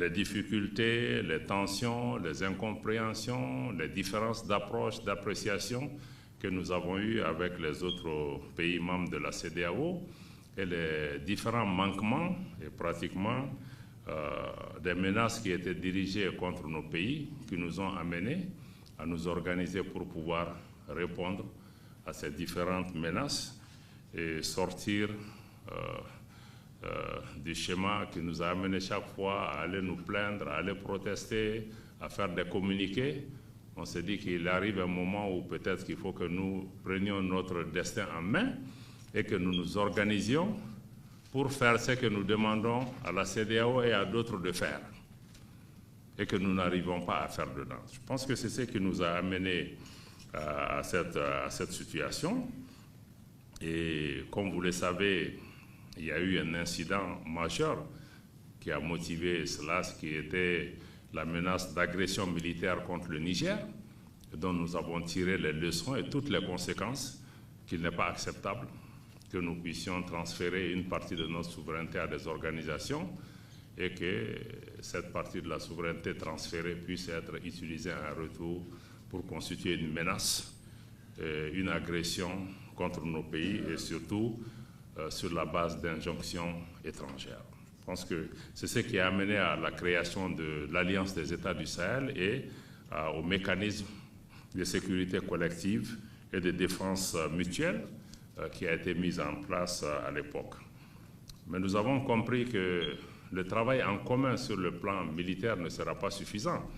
les difficultés, les tensions, les incompréhensions, les différences d'approche, d'appréciation que nous avons eues avec les autres pays membres de la CEDEAO et les différents manquements et pratiquement des menaces qui étaient dirigées contre nos pays qui nous ont amenés à nous organiser pour pouvoir répondre à ces différentes menaces et sortir du schéma qui nous a amené chaque fois à aller nous plaindre, à aller protester, à faire des communiqués. On s'est dit qu'il arrive un moment où peut-être qu'il faut que nous prenions notre destin en main et que nous nous organisions pour faire ce que nous demandons à la CEDEAO et à d'autres de faire et que nous n'arrivons pas à faire dedans. Je pense que c'est ce qui nous a amené à cette situation. Et comme vous le savez, il y a eu un incident majeur qui a motivé cela, ce qui était la menace d'agression militaire contre le Niger, dont nous avons tiré les leçons et toutes les conséquences, qu'il n'est pas acceptable que nous puissions transférer une partie de notre souveraineté à des organisations et que cette partie de la souveraineté transférée puisse être utilisée en retour pour constituer une menace, une agression contre nos pays et surtout sur la base d'injonctions étrangères. Je pense que c'est ce qui a amené à la création de l'Alliance des États du Sahel et au mécanisme de sécurité collective et de défense mutuelle qui a été mis en place à l'époque. Mais nous avons compris que le travail en commun sur le plan militaire ne sera pas suffisant,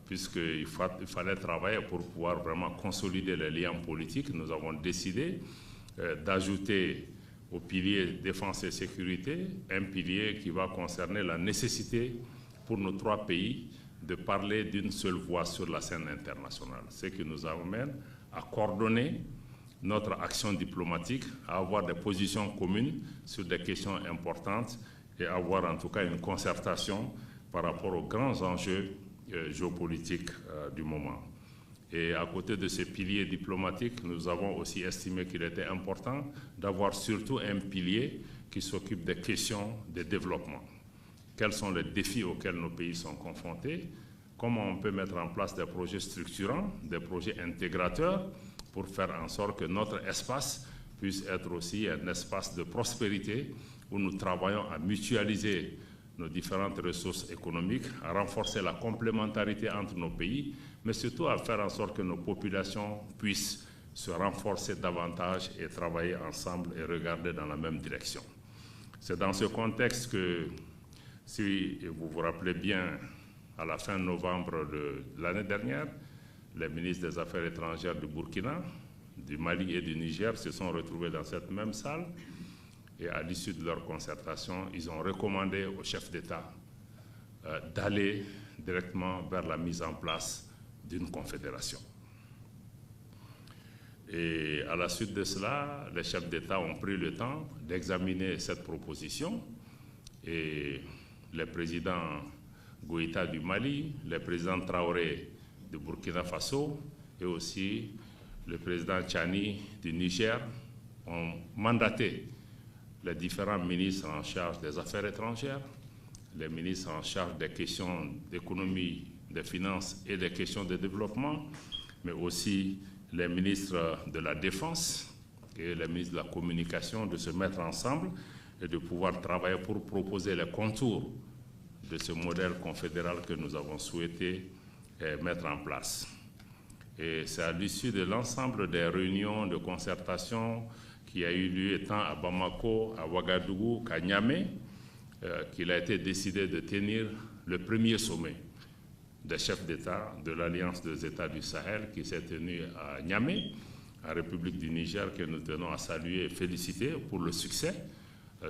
puisqu'il fallait travailler pour pouvoir vraiment consolider les liens politiques. Nous avons décidé d'ajouter au pilier défense et sécurité un pilier qui va concerner la nécessité pour nos trois pays de parler d'une seule voix sur la scène internationale, ce qui nous amène à coordonner notre action diplomatique, à avoir des positions communes sur des questions importantes et avoir en tout cas une concertation par rapport aux grands enjeux géopolitiques du moment. Et à côté de ces piliers diplomatiques, nous avons aussi estimé qu'il était important d'avoir surtout un pilier qui s'occupe des questions de développement. Quels sont les défis auxquels nos pays sont confrontés? Comment on peut mettre en place des projets structurants, des projets intégrateurs pour faire en sorte que notre espace puisse être aussi un espace de prospérité où nous travaillons à mutualiser nos différentes ressources économiques, à renforcer la complémentarité entre nos pays, mais surtout à faire en sorte que nos populations puissent se renforcer davantage et travailler ensemble et regarder dans la même direction. C'est dans ce contexte que, si vous vous rappelez bien, à la fin novembre de l'année dernière, les ministres des Affaires étrangères du Burkina, du Mali et du Niger se sont retrouvés dans cette même salle et à l'issue de leur concertation, ils ont recommandé aux chefs d'État d'aller directement vers la mise en place d'une confédération. Et à la suite de cela, les chefs d'État ont pris le temps d'examiner cette proposition et les présidents Goïta du Mali, le président Traoré du Burkina Faso et aussi le président Tchani du Niger ont mandaté les différents ministres en charge des affaires étrangères, les ministres en charge des questions d'économie, des finances et des questions de développement, mais aussi les ministres de la Défense et les ministres de la Communication de se mettre ensemble et de pouvoir travailler pour proposer les contours de ce modèle confédéral que nous avons souhaité mettre en place. Et c'est à l'issue de l'ensemble des réunions de concertation qui a eu lieu tant à Bamako, à Ouagadougou qu'à Niamey, qu'il a été décidé de tenir le premier sommet des chefs d'État de l'Alliance des États du Sahel qui s'est tenu à Niamey, en République du Niger, que nous tenons à saluer et féliciter pour le succès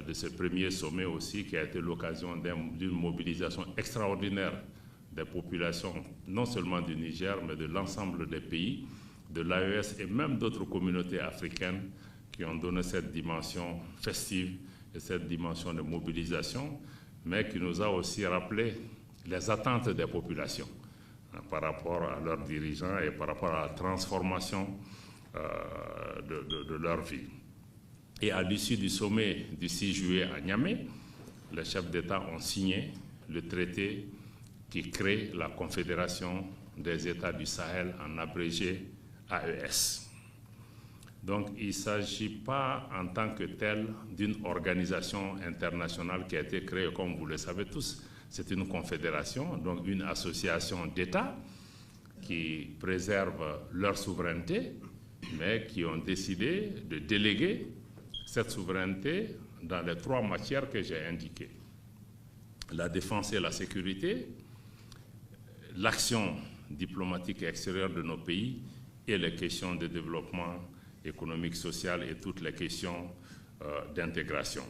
de ce premier sommet aussi, qui a été l'occasion d'une mobilisation extraordinaire des populations, non seulement du Niger, mais de l'ensemble des pays, de l'AES et même d'autres communautés africaines qui ont donné cette dimension festive et cette dimension de mobilisation, mais qui nous a aussi rappelé les attentes des populations par rapport à leurs dirigeants et par rapport à la transformation de leur vie. Et à l'issue du sommet du 6 juillet à Niamey, les chefs d'État ont signé le traité qui crée la Confédération des États du Sahel, en abrégé AES. Donc il ne s'agit pas en tant que tel d'une organisation internationale qui a été créée, comme vous le savez tous. C'est une confédération, donc une association d'États qui préservent leur souveraineté, mais qui ont décidé de déléguer cette souveraineté dans les 3 matières que j'ai indiquées. La défense et la sécurité, l'action diplomatique et extérieure de nos pays et les questions de développement économique, social et toutes les questions d'intégration.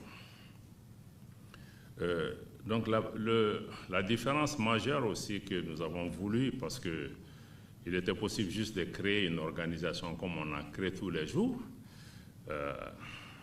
Donc la différence majeure aussi que nous avons voulu, parce qu'il était possible juste de créer une organisation comme on en crée tous les jours,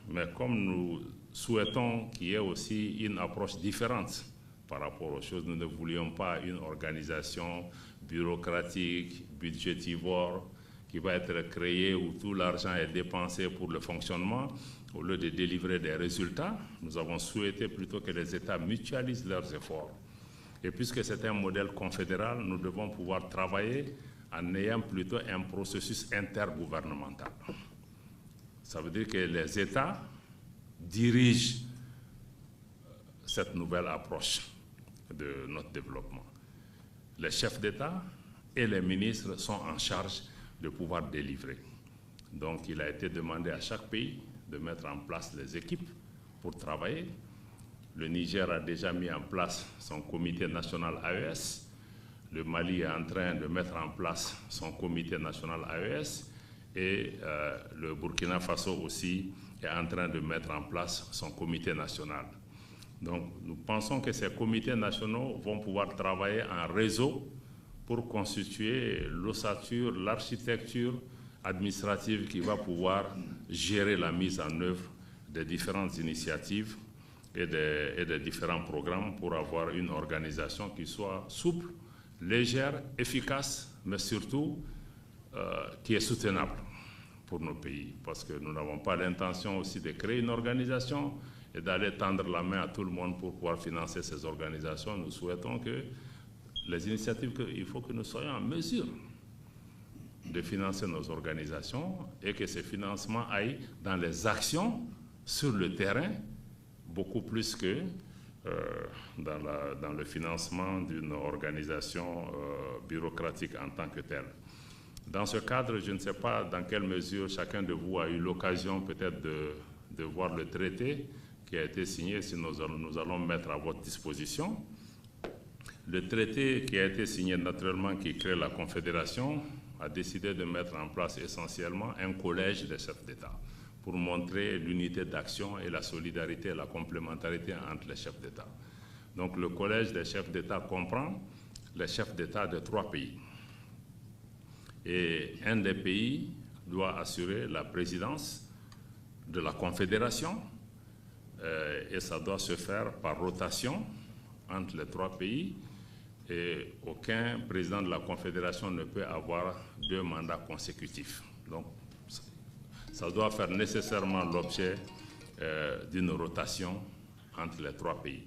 mais comme nous souhaitons qu'il y ait aussi une approche différente par rapport aux choses, nous ne voulions pas une organisation bureaucratique, budgétivore, qui va être créée où tout l'argent est dépensé pour le fonctionnement, au lieu de délivrer des résultats. Nous avons souhaité plutôt que les États mutualisent leurs efforts. Et puisque c'est un modèle confédéral, nous devons pouvoir travailler en ayant plutôt un processus intergouvernemental. Ça veut dire que les États dirigent cette nouvelle approche de notre développement. Les chefs d'État et les ministres sont en charge de pouvoir délivrer. Donc il a été demandé à chaque pays de mettre en place les équipes pour travailler. Le Niger a déjà mis en place son comité national AES. Le Mali est en train de mettre en place son comité national AES. Et le Burkina Faso aussi est en train de mettre en place son comité national. Donc nous pensons que ces comités nationaux vont pouvoir travailler en réseau pour constituer l'ossature, l'architecture administrative qui va pouvoir gérer la mise en œuvre des différentes initiatives et des différents programmes pour avoir une organisation qui soit souple, légère, efficace, mais surtout qui est soutenable pour nos pays. Parce que nous n'avons pas l'intention aussi de créer une organisation et d'aller tendre la main à tout le monde pour pouvoir financer ces organisations. Nous souhaitons que les initiatives, il faut que nous soyons en mesure de financer nos organisations et que ces financements aillent dans les actions sur le terrain, beaucoup plus que dans le financement d'une organisation bureaucratique en tant que telle. Dans ce cadre, je ne sais pas dans quelle mesure chacun de vous a eu l'occasion peut-être de voir le traité qui a été signé, si nous allons mettre à votre disposition. Le traité qui a été signé naturellement, qui crée la Confédération, a décidé de mettre en place essentiellement un collège des chefs d'État pour montrer l'unité d'action et la solidarité et la complémentarité entre les chefs d'État. Donc le collège des chefs d'État comprend les chefs d'État de 3 pays. Et un des pays doit assurer la présidence de la Confédération et ça doit se faire par rotation entre les 3 pays. Et aucun président de la Confédération ne peut avoir 2 mandats consécutifs. Donc, ça doit faire nécessairement l'objet d'une rotation entre les 3 pays.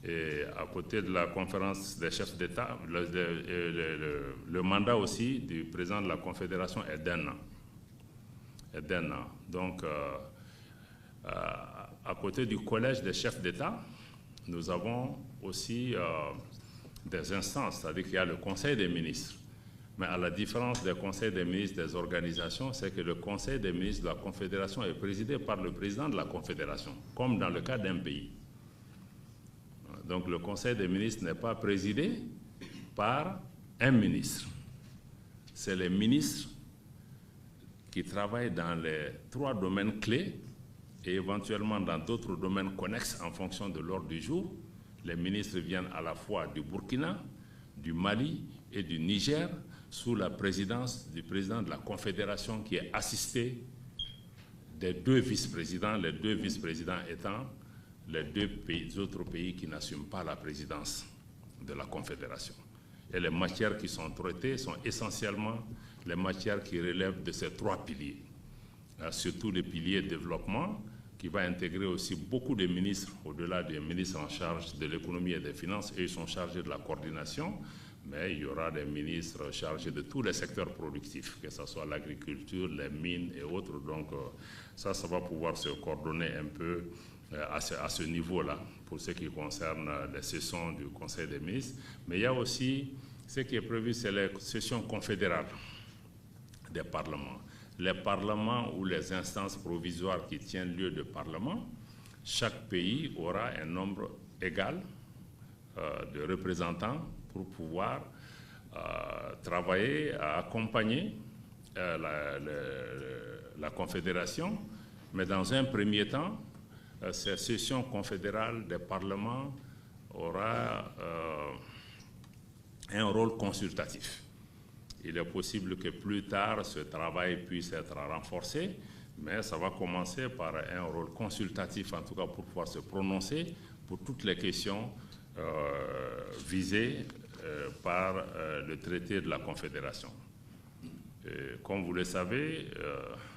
Et à côté de la conférence des chefs d'État, le mandat aussi du président de la Confédération est d'1 an. Donc, à côté du collège des chefs d'État, nous avons aussi des instances, c'est-à-dire qu'il y a le Conseil des ministres. Mais à la différence des conseils des ministres des organisations, c'est que le Conseil des ministres de la Confédération est présidé par le président de la Confédération, comme dans le cas d'un pays. Donc le Conseil des ministres n'est pas présidé par un ministre. C'est les ministres qui travaillent dans les 3 domaines clés et éventuellement dans d'autres domaines connexes en fonction de l'ordre du jour. Les ministres viennent à la fois du Burkina, du Mali et du Niger sous la présidence du président de la Confédération qui est assisté des 2 vice-présidents, les 2 vice-présidents étant les 2 autres pays qui n'assument pas la présidence de la Confédération. Et les matières qui sont traitées sont essentiellement les matières qui relèvent de ces 3 piliers. Surtout le pilier développement qui va intégrer aussi beaucoup de ministres, au-delà des ministres en charge de l'économie et des finances, et ils sont chargés de la coordination, mais il y aura des ministres chargés de tous les secteurs productifs, que ce soit l'agriculture, les mines et autres. Donc ça va pouvoir se coordonner un peu à ce niveau-là, pour ce qui concerne les sessions du Conseil des ministres. Mais il y a aussi, ce qui est prévu, c'est les sessions confédérales des parlements. Les parlements ou les instances provisoires qui tiennent lieu de parlement, chaque pays aura un nombre égal de représentants pour pouvoir travailler à accompagner la Confédération. Mais dans un premier temps, cette session confédérale des parlements aura un rôle consultatif. Il est possible que plus tard, ce travail puisse être renforcé, mais ça va commencer par un rôle consultatif, en tout cas pour pouvoir se prononcer pour toutes les questions visées par le traité de la Confédération. Comme vous le savez,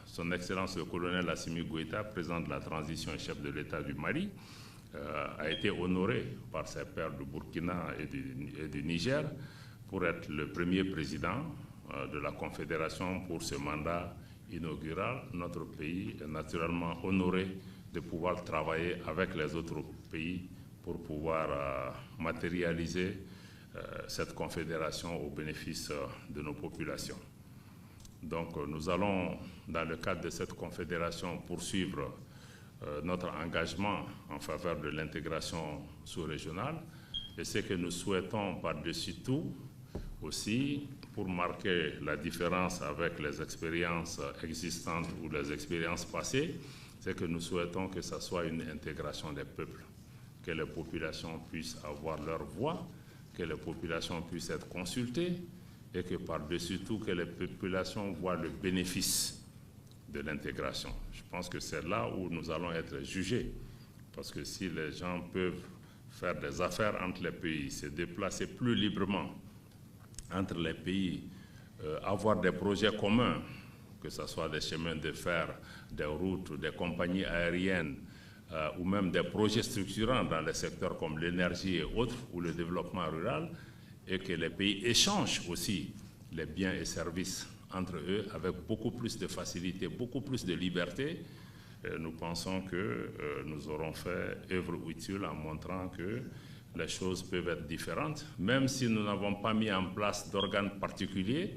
Son Excellence le colonel Assimi Goïta, président de la transition et chef de l'État du Mali, a été honoré par ses pairs du Burkina et du Niger pour être le premier président de la Confédération pour ce mandat inaugural. Notre pays est naturellement honoré de pouvoir travailler avec les autres pays pour pouvoir matérialiser cette confédération au bénéfice de nos populations. Donc nous allons, dans le cadre de cette confédération, poursuivre notre engagement en faveur de l'intégration sous-régionale. Et ce que nous souhaitons par-dessus tout aussi, pour marquer la différence avec les expériences existantes ou les expériences passées, c'est que nous souhaitons que ce soit une intégration des peuples, que les populations puissent avoir leur voix, que les populations puissent être consultées et que par-dessus tout, que les populations voient le bénéfice de l'intégration. Je pense que c'est là où nous allons être jugés, parce que si les gens peuvent faire des affaires entre les pays, se déplacer plus librement entre les pays, avoir des projets communs, que ce soit des chemins de fer, des routes, des compagnies aériennes, ou même des projets structurants dans les secteurs comme l'énergie et autres, ou le développement rural, et que les pays échangent aussi les biens et services entre eux avec beaucoup plus de facilité, beaucoup plus de liberté. Nous pensons que nous aurons fait œuvre utile en montrant que les choses peuvent être différentes. Même si nous n'avons pas mis en place d'organes particuliers,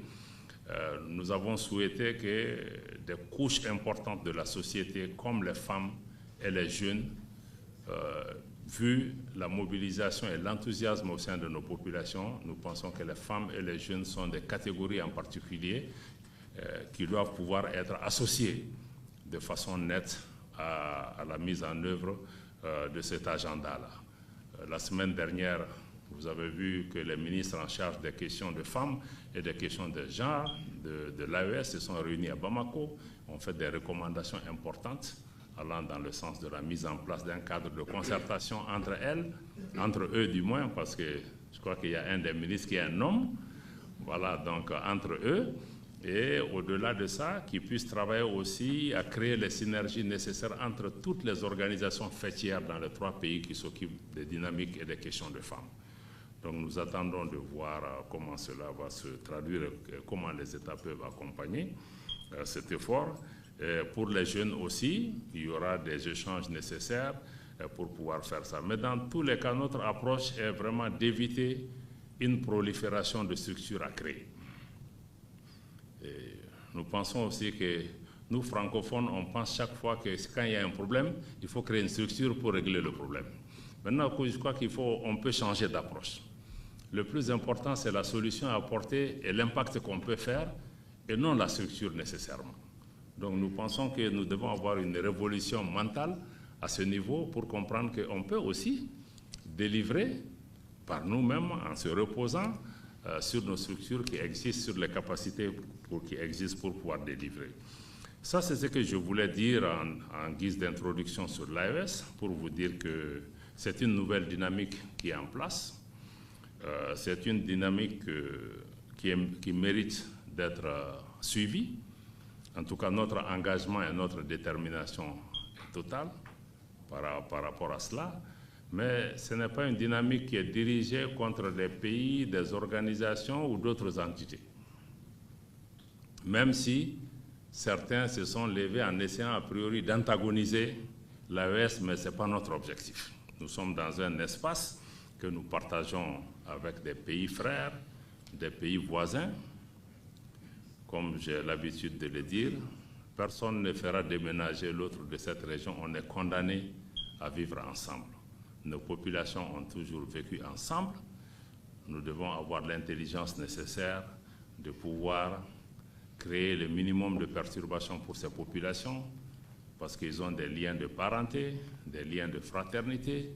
nous avons souhaité que des couches importantes de la société, comme les femmes et les jeunes, vu la mobilisation et l'enthousiasme au sein de nos populations, nous pensons que les femmes et les jeunes sont des catégories en particulier qui doivent pouvoir être associées de façon nette à la mise en œuvre de cet agenda-là. La semaine dernière, vous avez vu que les ministres en charge des questions de femmes et des questions de genre de l'AES se sont réunis à Bamako, ont fait des recommandations importantes allant dans le sens de la mise en place d'un cadre de concertation entre elles, entre eux du moins, parce que je crois qu'il y a un des ministres qui est un homme, voilà, donc entre eux, et au-delà de ça, qu'ils puissent travailler aussi à créer les synergies nécessaires entre toutes les organisations fêtières dans les 3 pays qui s'occupent des dynamiques et des questions de femmes. Donc nous attendons de voir comment cela va se traduire, comment les États peuvent accompagner cet effort. Pour les jeunes aussi, il y aura des échanges nécessaires pour pouvoir faire ça. Mais dans tous les cas, notre approche est vraiment d'éviter une prolifération de structures à créer. Et nous pensons aussi que nous, francophones, on pense chaque fois que quand il y a un problème, il faut créer une structure pour régler le problème. Maintenant, je crois qu'on peut changer d'approche. Le plus important, c'est la solution à apporter et l'impact qu'on peut faire, et non la structure nécessairement. Donc nous pensons que nous devons avoir une révolution mentale à ce niveau pour comprendre qu'on peut aussi délivrer par nous-mêmes en se reposant sur nos structures qui existent, sur les capacités qui existent pour pouvoir délivrer. Ça, c'est ce que je voulais dire en guise d'introduction sur l'AES, pour vous dire que c'est une nouvelle dynamique qui est en place. C'est une dynamique qui mérite d'être suivie. En tout cas, notre engagement et notre détermination est totale par rapport à cela. Mais ce n'est pas une dynamique qui est dirigée contre des pays, des organisations ou d'autres entités. Même si certains se sont levés en essayant a priori d'antagoniser l'AES, mais ce n'est pas notre objectif. Nous sommes dans un espace que nous partageons avec des pays frères, des pays voisins. Comme j'ai l'habitude de le dire, personne ne fera déménager l'autre de cette région. On est condamné à vivre ensemble. Nos populations ont toujours vécu ensemble. Nous devons avoir l'intelligence nécessaire de pouvoir créer le minimum de perturbations pour ces populations parce qu'ils ont des liens de parenté, des liens de fraternité.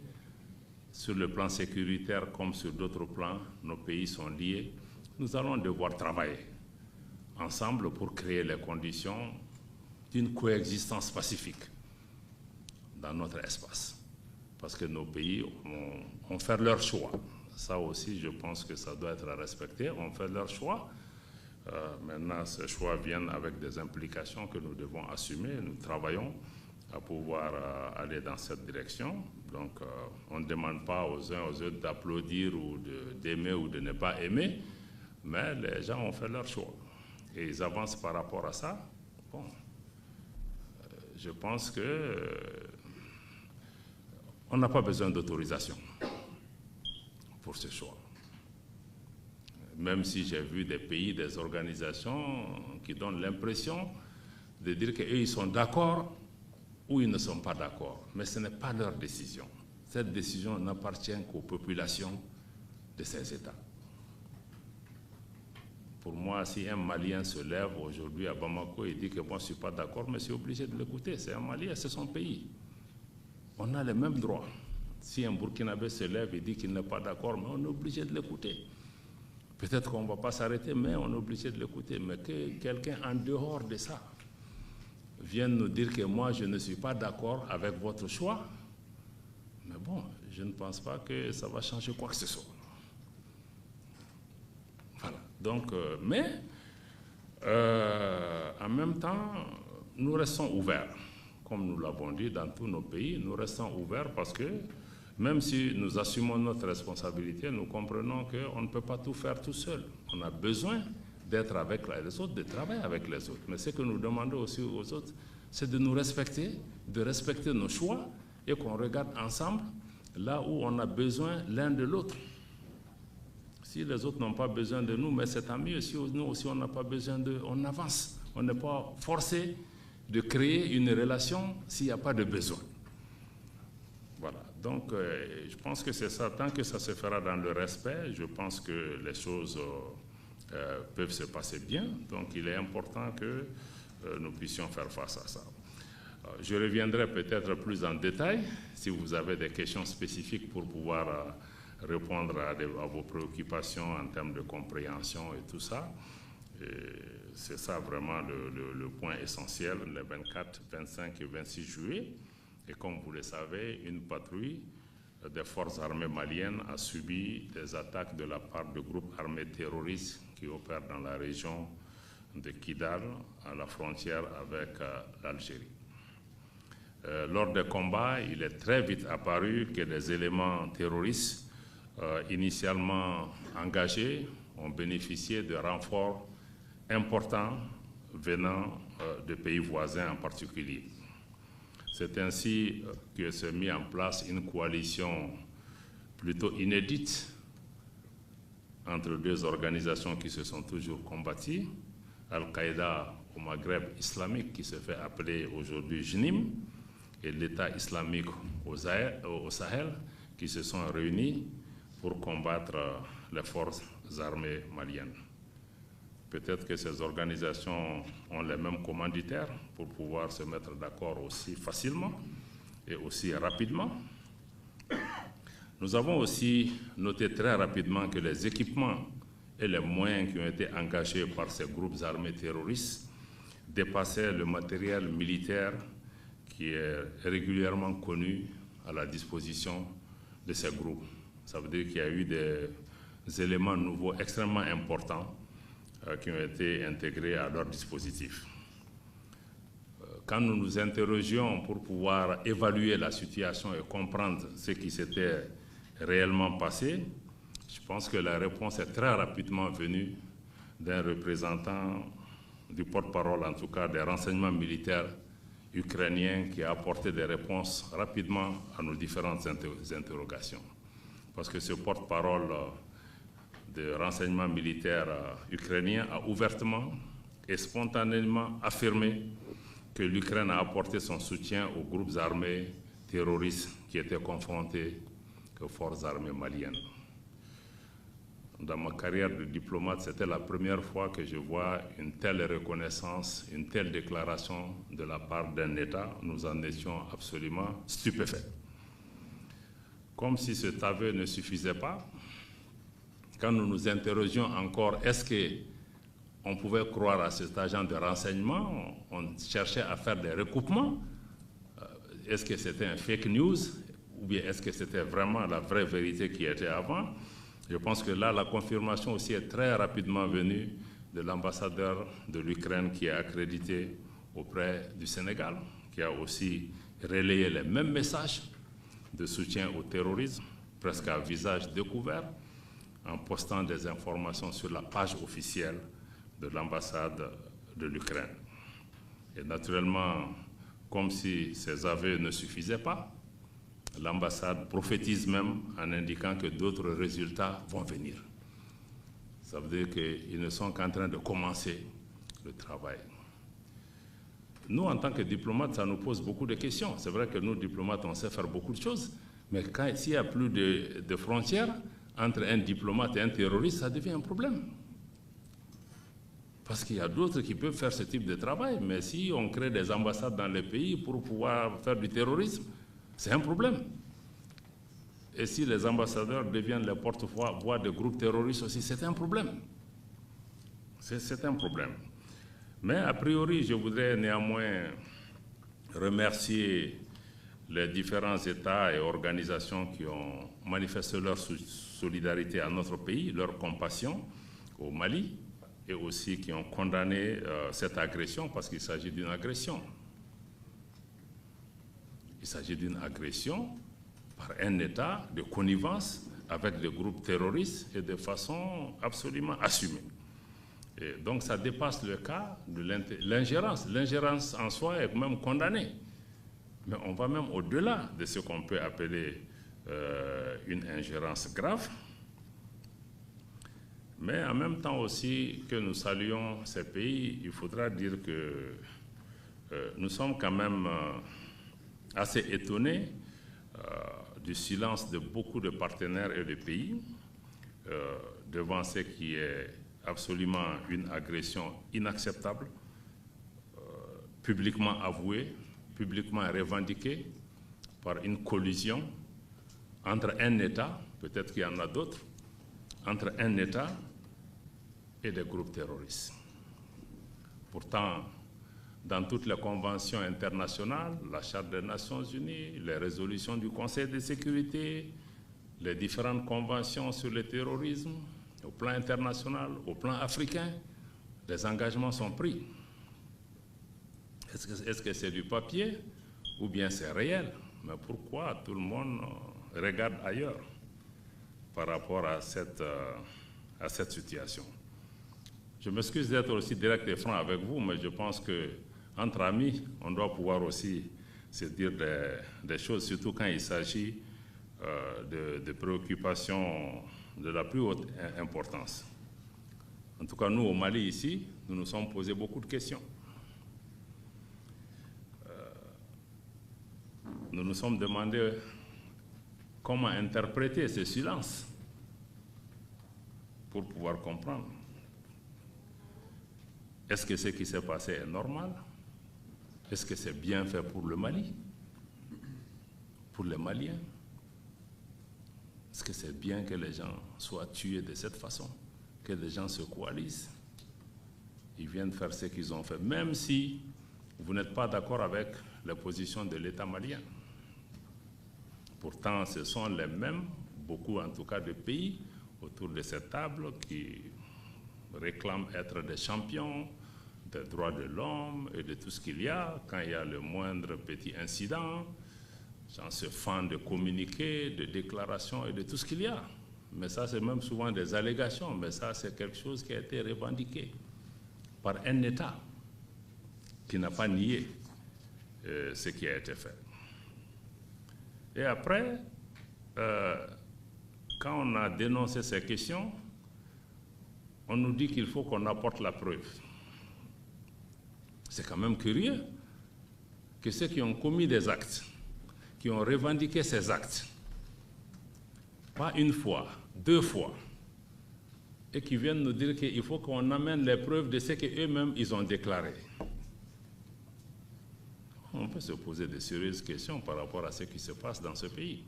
Sur le plan sécuritaire comme sur d'autres plans, nos pays sont liés. Nous allons devoir travailler ensemble pour créer les conditions d'une coexistence pacifique dans notre espace. Parce que nos pays ont fait leur choix. Ça aussi, je pense que ça doit être respecté. On fait leur choix. Maintenant, ces choix viennent avec des implications que nous devons assumer. Nous travaillons à pouvoir aller dans cette direction. Donc, on ne demande pas aux uns aux autres d'applaudir ou d'aimer ou de ne pas aimer, mais les gens ont fait leur choix. Et ils avancent par rapport à ça. Bon, je pense que on n'a pas besoin d'autorisation pour ce choix. Même si j'ai vu des pays, des organisations qui donnent l'impression de dire qu'eux, ils sont d'accord ou ils ne sont pas d'accord. Mais ce n'est pas leur décision. Cette décision n'appartient qu'aux populations de ces États. Pour moi, si un Malien se lève aujourd'hui à Bamako et dit que moi, je ne suis pas d'accord, mais je suis obligé de l'écouter. C'est un Malien, c'est son pays. On a les mêmes droits. Si un Burkinabé se lève et dit qu'il n'est pas d'accord, mais on est obligé de l'écouter. Peut-être qu'on ne va pas s'arrêter, mais on est obligé de l'écouter. Mais que quelqu'un en dehors de ça vienne nous dire que moi, je ne suis pas d'accord avec votre choix, mais bon, je ne pense pas que ça va changer quoi que ce soit. Voilà. Donc, en même temps, nous restons ouverts. Comme nous l'avons dit dans tous nos pays, nous restons ouverts parce que même si nous assumons notre responsabilité, nous comprenons qu'on ne peut pas tout faire tout seul. On a besoin d'être avec les autres, de travailler avec les autres. Mais ce que nous demandons aussi aux autres, c'est de nous respecter, de respecter nos choix et qu'on regarde ensemble là où on a besoin l'un de l'autre. Si les autres n'ont pas besoin de nous, mais c'est tant mieux. Si nous aussi on n'a pas besoin d'eux, on avance. On n'est pas forcé de créer une relation s'il n'y a pas de besoin. Voilà. Donc, je pense que c'est ça. Tant que ça se fera dans le respect, je pense que les choses peuvent se passer bien. Donc, il est important que nous puissions faire face à ça. Je reviendrai peut-être plus en détail si vous avez des questions spécifiques pour pouvoir répondre à vos préoccupations en termes de compréhension et tout ça. C'est ça vraiment le point essentiel, les 24, 25 et 26 juillet. Et comme vous le savez, une patrouille des forces armées maliennes a subi des attaques de la part de groupes armés terroristes qui opèrent dans la région de Kidal, à la frontière avec l'Algérie. Lors des combats, il est très vite apparu que les éléments terroristes initialement engagés ont bénéficié de renforts importants venant de pays voisins en particulier. C'est ainsi que s'est mise en place une coalition plutôt inédite entre deux organisations qui se sont toujours combattues, Al-Qaïda au Maghreb islamique qui se fait appeler aujourd'hui JNIM et l'État islamique au Sahel qui se sont réunis pour combattre les forces armées maliennes. Peut-être que ces organisations ont les mêmes commanditaires pour pouvoir se mettre d'accord aussi facilement et aussi rapidement. Nous avons aussi noté très rapidement que les équipements et les moyens qui ont été engagés par ces groupes armés terroristes dépassaient le matériel militaire qui est régulièrement connu à la disposition de ces groupes. Ça veut dire qu'il y a eu des éléments nouveaux extrêmement importants qui ont été intégrés à leur dispositif. quand nous nous interrogions pour pouvoir évaluer la situation et comprendre ce qui s'était réellement passé, je pense que la réponse est très rapidement venue d'un représentant, du porte-parole en tout cas, des renseignements militaires ukrainiens qui a apporté des réponses rapidement à nos différentes interrogations. Parce que ce porte-parole des renseignements militaires ukrainiens a ouvertement et spontanément affirmé que l'Ukraine a apporté son soutien aux groupes armés terroristes qui étaient confrontés aux forces armées maliennes. Dans ma carrière de diplomate, c'était la première fois que je vois une telle reconnaissance, une telle déclaration de la part d'un État. Nous en étions absolument stupéfaits. Comme si cet aveu ne suffisait pas, quand nous nous interrogions encore, est-ce qu'on pouvait croire à cet agent de renseignement? On cherchait à faire des recoupements. Est-ce que c'était un fake news ou bien est-ce que c'était vraiment la vraie vérité qui était avant? Je pense que là, la confirmation aussi est très rapidement venue de l'ambassadeur de l'Ukraine qui est accrédité auprès du Sénégal, qui a aussi relayé les mêmes messages de soutien au terrorisme, presque à visage découvert, en postant des informations sur la page officielle de l'ambassade de l'Ukraine. Et naturellement, comme si ces aveux ne suffisaient pas, l'ambassade prophétise même en indiquant que d'autres résultats vont venir. Ça veut dire qu'ils ne sont qu'en train de commencer le travail. Nous, en tant que diplomates, ça nous pose beaucoup de questions. C'est vrai que nous, diplomates, on sait faire beaucoup de choses, mais s'il n'y a plus de frontières entre un diplomate et un terroriste, ça devient un problème. Parce qu'il y a d'autres qui peuvent faire ce type de travail, mais si on crée des ambassades dans les pays pour pouvoir faire du terrorisme, c'est un problème. Et si les ambassadeurs deviennent les porte-voix de groupes terroristes aussi, c'est un problème. C'est un problème. Mais a priori, je voudrais néanmoins remercier les différents États et organisations qui ont manifesté leur solidarité à notre pays, leur compassion au Mali, et aussi qui ont condamné cette agression parce qu'il s'agit d'une agression. Il s'agit d'une agression par un État de connivence avec des groupes terroristes et de façon absolument assumée. Et donc ça dépasse le cas de l'ingérence. L'ingérence en soi est même condamnée. Mais on va même au-delà de ce qu'on peut appeler une ingérence grave. Mais en même temps aussi que nous saluons ces pays, il faudra dire que nous sommes quand même assez étonnés du silence de beaucoup de partenaires et de pays devant ce qui est absolument une agression inacceptable, publiquement avouée, publiquement revendiquée par une collision entre un État, peut-être qu'il y en a d'autres, entre un État et des groupes terroristes. Pourtant, dans toutes les conventions internationales, la Charte des Nations Unies, les résolutions du Conseil de sécurité, les différentes conventions sur le terrorisme, au plan international, au plan africain, les engagements sont pris. Est-ce que c'est du papier ou bien c'est réel? Mais pourquoi tout le monde regarde ailleurs par rapport à cette situation? Je m'excuse d'être aussi direct et franc avec vous, mais je pense qu'entre amis, on doit pouvoir aussi se dire des choses, surtout quand il s'agit de préoccupations de la plus haute importance. En tout cas, nous, au Mali, ici, nous nous sommes posé beaucoup de questions. Nous nous sommes demandé comment interpréter ce silence pour pouvoir comprendre. Est-ce que ce qui s'est passé est normal? Est-ce que c'est bien fait pour le Mali? Pour les Maliens? Est-ce que c'est bien que les gens soient tués de cette façon? Que les gens se coalisent? Ils viennent faire ce qu'ils ont fait, même si vous n'êtes pas d'accord avec les positions de l'État malien. Pourtant, ce sont les mêmes, beaucoup en tout cas de pays autour de cette table qui réclament être des champions des droits de l'homme et de tout ce qu'il y a. Quand il y a le moindre petit incident, on se fend de communiqués, de déclarations et de tout ce qu'il y a. Mais ça, c'est même souvent des allégations, mais ça, c'est quelque chose qui a été revendiqué par un État qui n'a pas nié ce qui a été fait. Et après, quand on a dénoncé ces questions, on nous dit qu'il faut qu'on apporte la preuve. C'est quand même curieux que ceux qui ont commis des actes, qui ont revendiqué ces actes, pas une fois, 2 fois, et qui viennent nous dire qu'il faut qu'on amène les preuves de ce qu'eux-mêmes ils ont déclaré. On peut se poser de sérieuses questions par rapport à ce qui se passe dans ce pays.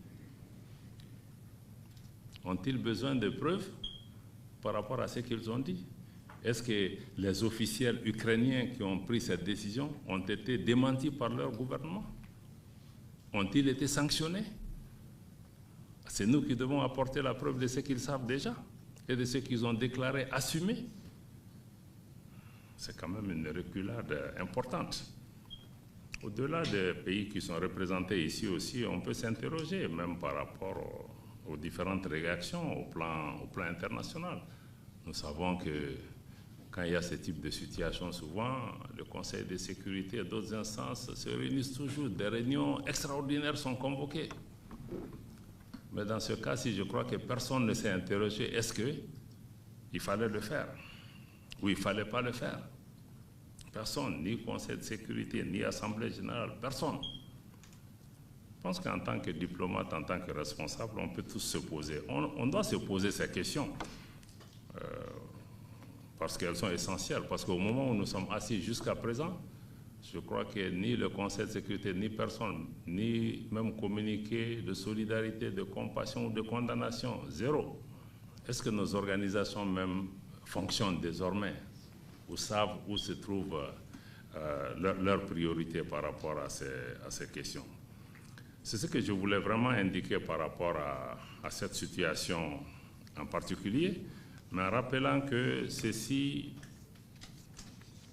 Ont-ils besoin de preuves par rapport à ce qu'ils ont dit? Est-ce que les officiels ukrainiens qui ont pris cette décision ont été démentis par leur gouvernement? Ont-ils été sanctionnés? C'est nous qui devons apporter la preuve de ce qu'ils savent déjà et de ce qu'ils ont déclaré assumer. C'est quand même une reculade importante. Au-delà des pays qui sont représentés ici aussi, on peut s'interroger même par rapport aux différentes réactions au plan international. Nous savons que quand il y a ce type de situation, souvent, le Conseil de sécurité et d'autres instances se réunissent toujours. Des réunions extraordinaires sont convoquées. Mais dans ce cas-ci, je crois que personne ne s'est interrogé. Est-ce qu'il fallait le faire ou il ne fallait pas le faire? Personne, ni Conseil de sécurité, ni Assemblée générale, personne. Je pense qu'en tant que diplomate, en tant que responsable, on peut tous se poser. On doit se poser ces questions parce qu'elles sont essentielles. Parce qu'au moment où nous sommes assis jusqu'à présent, je crois que ni le Conseil de sécurité, ni personne, ni même communiqué de solidarité, de compassion ou de condamnation, zéro. Est-ce que nos organisations même fonctionnent désormais ou savent où se trouvent leurs priorités par rapport à ces questions? C'est ce que je voulais vraiment indiquer par rapport à cette situation en particulier, mais en rappelant que ceci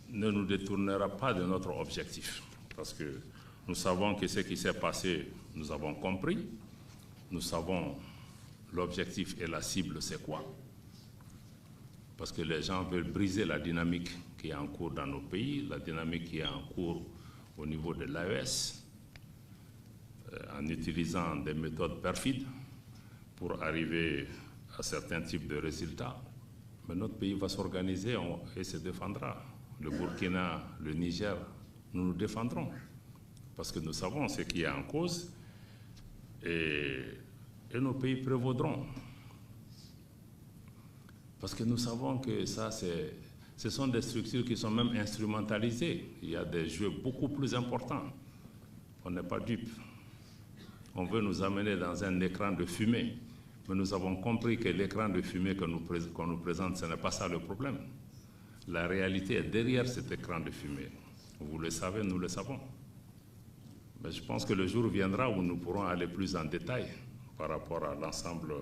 ne nous détournera pas de notre objectif. Parce que nous savons que ce qui s'est passé, nous avons compris. Nous savons l'objectif et la cible, c'est quoi? Parce que les gens veulent briser la dynamique qui est en cours dans nos pays, la dynamique qui est en cours au niveau de l'AES, en utilisant des méthodes perfides pour arriver à certains types de résultats. Mais notre pays va s'organiser et se défendra. Le Burkina, le Niger, nous nous défendrons parce que nous savons ce qui est en cause et nos pays prévaudront. Parce que nous savons que ce sont des structures qui sont même instrumentalisées. Il y a des jeux beaucoup plus importants. On n'est pas dupes. On veut nous amener dans un écran de fumée. Mais nous avons compris que l'écran de fumée qu'on nous présente, ce n'est pas ça le problème. La réalité est derrière cet écran de fumée. Vous le savez, nous le savons. Mais je pense que le jour viendra où nous pourrons aller plus en détail par rapport à l'ensemble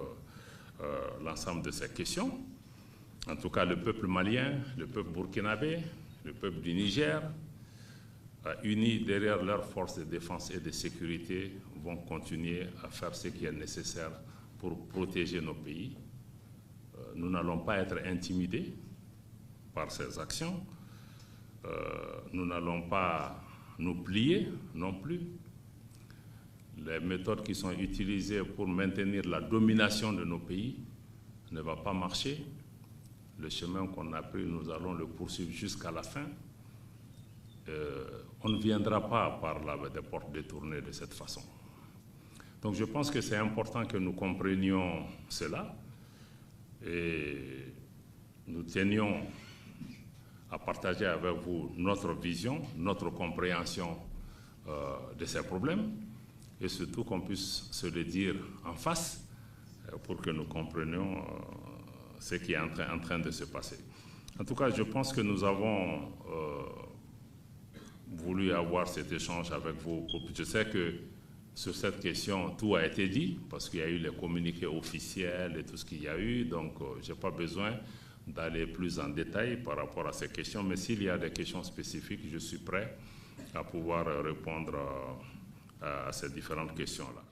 de ces questions. En tout cas, le peuple malien, le peuple burkinabé, le peuple du Niger, unis derrière leurs forces de défense et de sécurité, vont continuer à faire ce qui est nécessaire pour protéger nos pays. Nous n'allons pas être intimidés par ces actions. Nous n'allons pas nous plier non plus. Les méthodes qui sont utilisées pour maintenir la domination de nos pays ne vont pas marcher. Le chemin qu'on a pris, nous allons le poursuivre jusqu'à la fin. On ne viendra pas par des portes détournées de cette façon. Donc je pense que c'est important que nous comprenions cela et nous tenions à partager avec vous notre vision, notre compréhension de ces problèmes et surtout qu'on puisse se le dire en face pour que nous comprenions ce qui est en train de se passer. En tout cas, je pense que nous avons voulu avoir cet échange avec vous. Je sais que sur cette question, tout a été dit parce qu'il y a eu les communiqués officiels et tout ce qu'il y a eu, donc je n'ai pas besoin d'aller plus en détail par rapport à ces questions, mais s'il y a des questions spécifiques, je suis prêt à pouvoir répondre à ces différentes questions-là.